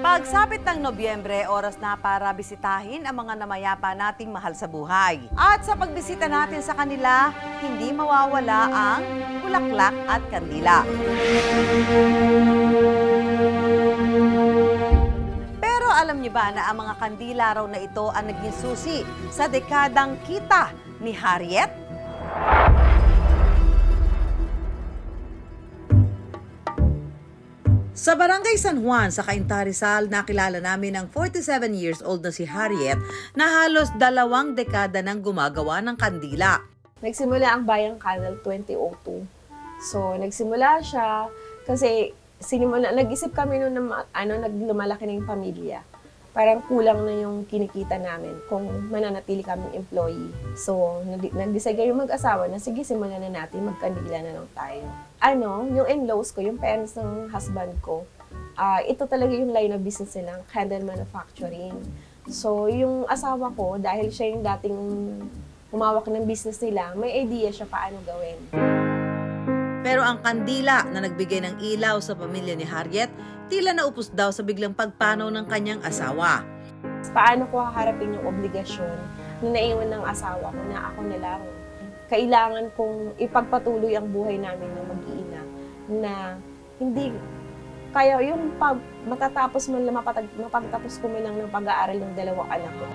Pagsapit ng Nobyembre, oras na para bisitahin ang mga namayapa nating mahal sa buhay. At sa pagbisita natin sa kanila, hindi mawawala ang bulaklak at kandila. Pero alam niyo ba na ang mga kandila raw na ito ang naging susi sa dekadang kita ni Harriet? Sa Barangay San Juan sa Cainta, Rizal, nakilala namin ang 47 years old na si Harriet na halos 2 dekada nang gumagawa ng kandila. Nagsimula ang Bayang Candle 2002. So, nagsimula siya kasi nag-isip kami noon na lumalaki na yung pamilya. Parang kulang na yung kinikita namin kung mananatili kaming employee. So, nag-decide kayo mag-asawa na sige, simulan na natin, magkandila na lang tayo. Yung in-laws ko, yung parents ng husband ko, ito talaga yung line of business nilang candle manufacturing. So, yung asawa ko, dahil siya yung dating humawak ng business nila, may idea siya paano gawin. Pero ang kandila na nagbigay ng ilaw sa pamilya ni Harriet, tila naupos daw sa biglang pagpanaw ng kanyang asawa. Paano ko haharapin yung obligasyon na naiwan ng asawa ko na ako na lang? Kailangan kong ipagpatuloy ang buhay namin ng mag-iina na hindi kaya yung mapagtapos ko man lang ng pag-aaral ng 2 anak ko.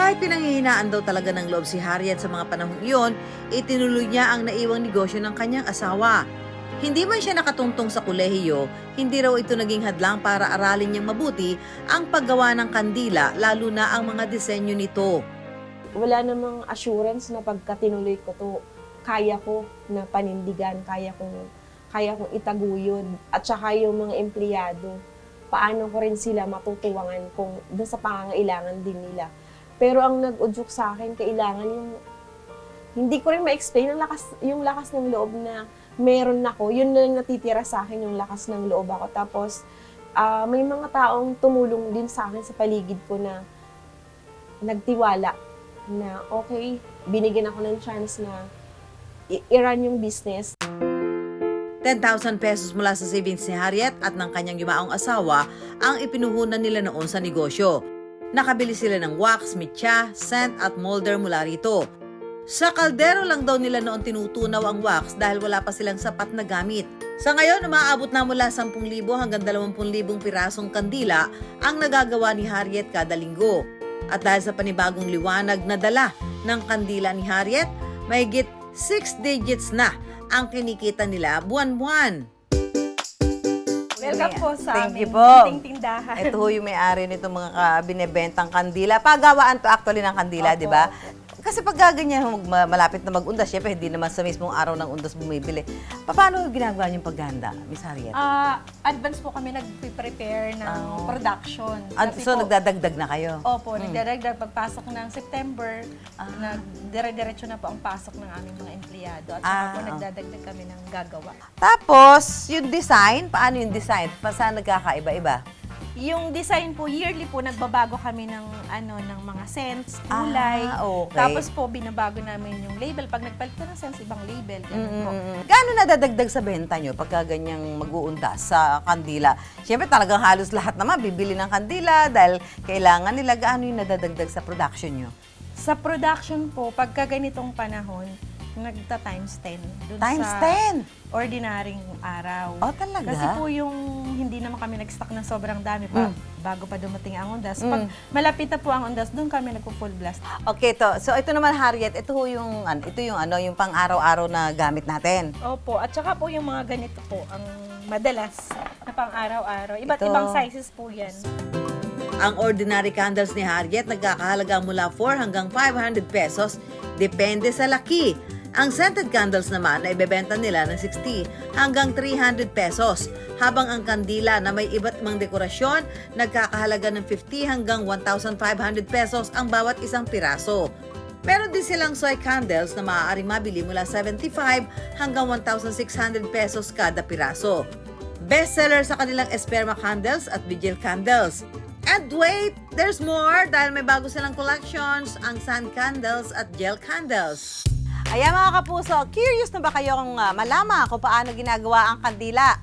Kahit pinanghihinaan daw talaga ng loob si Harriet sa mga panahong iyon, itinuloy niya ang naiwang negosyo ng kanyang asawa. Hindi man siya nakatungtong sa kolehiyo, hindi raw ito naging hadlang para aralin niyang mabuti ang paggawa ng kandila, lalo na ang mga disenyo nito. Wala namang assurance na pagka tinuloy ko to, kaya ko na panindigan, kaya kong itaguyod. At saka yung mga empleyado, paano ko rin sila matutuwangan kung doon sa pangangailangan din nila. Pero ang nag-udyok sa akin, kailangan hindi ko rin ma-explain yung lakas ng loob na meron ako. Yun na lang natitira sa akin, yung lakas ng loob ako. Tapos, may mga taong tumulong din sa akin sa paligid ko na nagtiwala na okay, binigyan ako ng chance na i-run yung business. 10,000 pesos mula sa savings ni Harriet at ng kanyang yumaong asawa ang ipinuhunan nila noon sa negosyo. Nakabili sila ng wax, mitya, scent at molder mula rito. Sa kaldero lang daw nila noon tinutunaw ang wax dahil wala pa silang sapat na gamit. Sa ngayon, umaabot na mula 10,000 hanggang 20,000 pirasong kandila ang nagagawa ni Harriet kada linggo. At dahil sa panibagong liwanag na dala ng kandila ni Harriet, mahigit 6 digits na ang kinikita nila buwan-buwan. Welcome po sa Thank you aming po. tindahan. Ito ho yung may-ari nitong mga binebentang kandila. Pagawaan to actually ng kandila, Opo, di ba? opo. Kasi pag ganyan, malapit na mag-undas, syempre hindi naman sa mismong araw ng undas bumibili. Paano ginagawa niyong paghanda, Miss Harriet? Advance po kami nag-prepare ng production. So, nagdadagdag na kayo? Opo, nagdadagdag. Pagpasok ng September, dire-diretso na po ang pasok ng aming mga empleyado. At saka po nagdadagdag kami ng gagawa. Tapos, yung design, paano yung design? Saan nagkakaiba-iba? Yung design po, yearly po, nagbabago kami ng mga scents, kulay. Okay. Tapos po, binabago namin yung label. Pag nagpalit ka ng scents, ibang label. Ganun po. Gaano nadadagdag sa benta nyo pagka ganyang mag-uundas sa kandila? Siyempre talagang halos lahat naman bibili ng kandila dahil kailangan nila. Gaano yung nadadagdag sa production nyo? Sa production po, pagka ganitong panahon, nagta-times 10. Times sa 10? ordinaryong araw. Oh, talaga? Kasi po yung hindi naman kami nag-stock ng sobrang dami pa bago pa dumating ang undas. Pag malapit na po ang undas, doon kami nagpo-full blast. Okay, so ito naman Harriet, ito yung yung pang-araw-araw na gamit natin. Opo, at saka po yung mga ganito po, ang madalas na pang-araw-araw. Iba't Ito. ibang sizes po yan. Ang ordinary candles ni Harriet nagkakahalaga mula 4 hanggang 500 pesos, depende sa laki. Ang scented candles naman ay ibebenta nila ng 60 hanggang 300 pesos, habang ang kandila na may iba't ibang dekorasyon nagkakahalaga ng 50 hanggang 1,500 pesos ang bawat isang piraso. Meron din silang soy candles na maaaring mabili mula 75 hanggang 1,600 pesos kada piraso. Bestseller sa kanilang esperma candles at vigil candles. And wait, there's more dahil may bago silang collections, ang sand candles at gel candles. Ayan mga kapuso, curious na ba kayong malaman kung paano ginagawa ang kandila?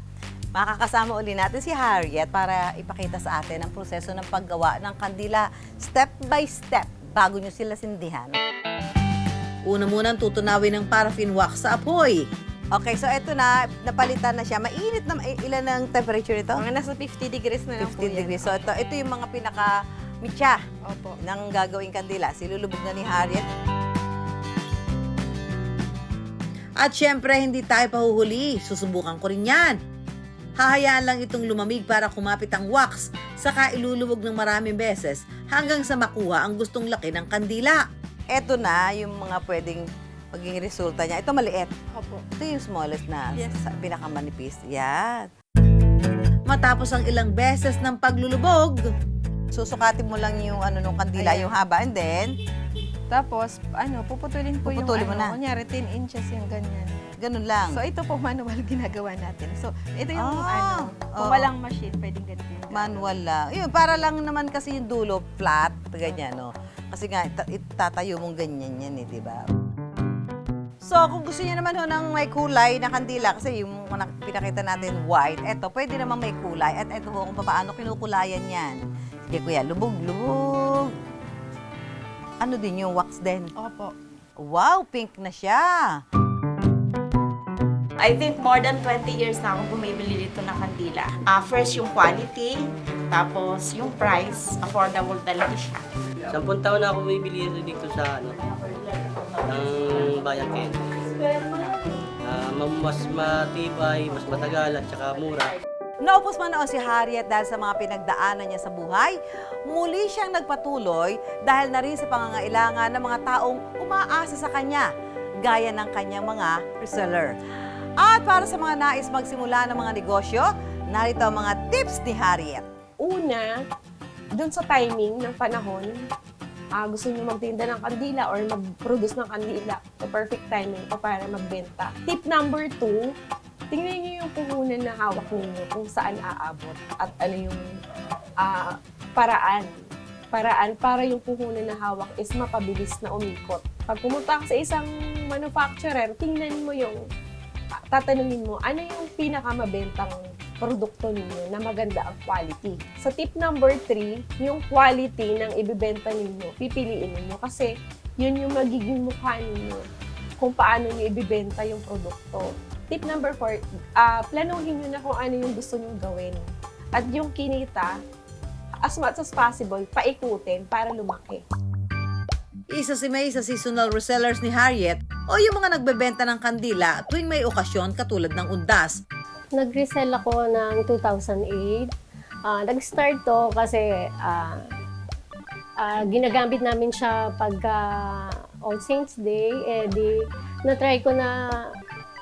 Makakasama uli natin si Harriet para ipakita sa atin ang proseso ng paggawa ng kandila step by step bago nyo sila sindihan. Una munang tutunawin ng paraffin wax sa apoy. Okay, so eto na, napalitan na siya. Mainit na, ilan ang temperature nito? Mga nasa 50 degrees na lang po 50 yan. degrees. So ito yung mga pinaka-mitya Opo. ng gagawing kandila. Silulubog na ni Harriet. At syempre, hindi tayo pahuhuli. Susubukan ko rin yan. Hahayaan lang itong lumamig para kumapit ang wax, saka ilulubog ng maraming beses hanggang sa makuha ang gustong laki ng kandila. Eto na yung mga pwedeng maging resulta niya. Ito maliit. Opo. Ito yung smallest na, Yes. pinakamanipis. Yan. Matapos ang ilang beses ng paglulubog, susukatin mo lang yung nung kandila, Ayan. yung haba, and then, Tapos, puputulin po Puputulin mo yung na. kunyari 10 inches yung ganyan. ganun lang. So, ito po manual ginagawa natin. So, ito yung oo. kung walang machine, pwedeng ganito yung Manual lang. Yun, para lang naman kasi yung dulo, flat, ganyan, no? Kasi nga, itatayo mong ganyan yan, di ba? So, kung gusto niyo naman ho ng may kulay na kandila, kasi yung pinakita natin white, eto, pwede naman may kulay. At eto ho, kung paano kinukulayan yan. Sige, kuya, lubog. Ano din yung wax din? Opo. Wow, pink na siya. I think more than 20 years na akong bumibili dito ng kandila. First yung quality, tapos yung price, affordable talaga siya. 10 taon na ako bumibili dito sa ng Bayan Ken. Mas matibay, mas matagal at saka mura. Naupos man noon si Harriet dahil sa mga pinagdaanan niya sa buhay, muli siyang nagpatuloy dahil na rin sa pangangailangan ng mga taong umaasa sa kanya, gaya ng kanyang mga reseller. At para sa mga nais magsimula ng mga negosyo, narito ang mga tips ni Harriet. Una, dun sa timing ng panahon, gusto nyo magtinda ng kandila or mag-produce ng kandila, the perfect timing pa para magbenta. Tip number 2, tingnan nyo yung puhunan na hawak ninyo kung saan aabot at ano yung paraan para yung puhunan na hawak is mapabilis na umikot. Pag pumunta ka sa isang manufacturer, tingnan mo tatanungin mo, ano yung pinakamabentang produkto ninyo na maganda ang quality. Sa tip number 3, yung quality ng ibibenta ninyo, pipiliin ninyo kasi yun yung magiging mukha ninyo kung paano nyo ibibenta yung produkto. Tip number 4, planuhin nyo na kung ano yung gusto nyo gawin. At yung kinita, as much as possible, paikutin para lumaki. Isa si May sa seasonal resellers ni Harriet o yung mga nagbebenta ng kandila tuwing may okasyon katulad ng undas. Nag-resell ako ng 2008. Nag-start to kasi ginagamit namin siya pagka All Saints Day. Na-try ko na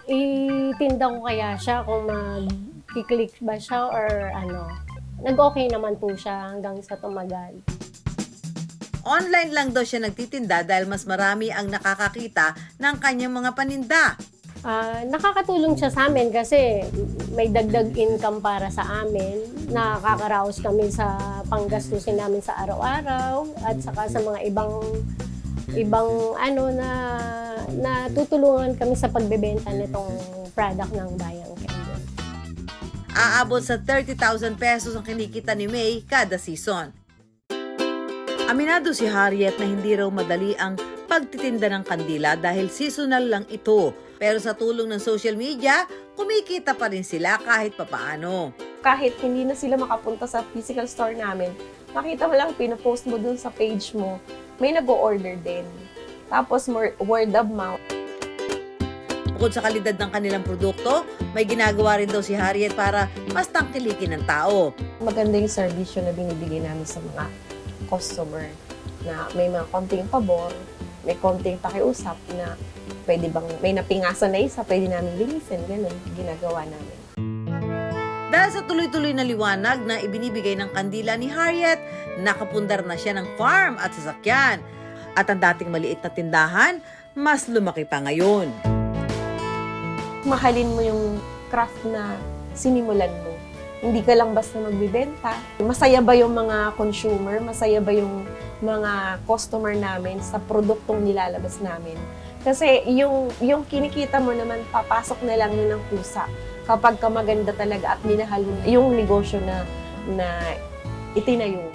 itinda ko kaya siya kung mag-click ba siya or ano. Nag-okay naman po siya hanggang sa tumagal. Online lang daw siya nagtitinda dahil mas marami ang nakakakita ng kanyang mga paninda. Nakakatulong siya sa amin kasi may dagdag income para sa amin. Nakakaraos kami sa panggastusin namin sa araw-araw at saka sa mga ibang na tutulungan kami sa pagbebenta nitong product ng Bayang Kendall. Aabot sa 30,000 pesos ang kinikita ni May kada season. Aminado si Harriet na hindi raw madali ang pagtitinda ng kandila dahil seasonal lang ito. Pero sa tulong ng social media, kumikita pa rin sila kahit papaano. Kahit hindi na sila makapunta sa physical store namin, makita mo lang, pinopost mo dun sa page mo, may nag-o-order din. Tapos word of mouth. Bukod sa kalidad ng kanilang produkto, may ginagawa rin daw si Harriet para mas tangkilikin ng tao. Maganda yung servisyo na binibigay namin sa mga customer na may mga konting pabor, may konting pakiusap na pwede bang may napingasan na isa, pwede namin linisin, ganun, ginagawa namin. Dahil sa tuloy-tuloy na liwanag na ibinibigay ng kandila ni Harriet, nakapundar na siya ng farm at sasakyan. At ang dating maliit na tindahan, mas lumaki pa ngayon. Mahalin mo yung craft na sinimulan mo. Hindi ka lang basta magbibenta. Masaya ba yung mga consumer? Masaya ba yung mga customer namin sa produktong nilalabas namin? Kasi yung kinikita mo naman, papasok na lang yun ng pusa kapag ka maganda talaga at minahal mo yung negosyo na itinayo.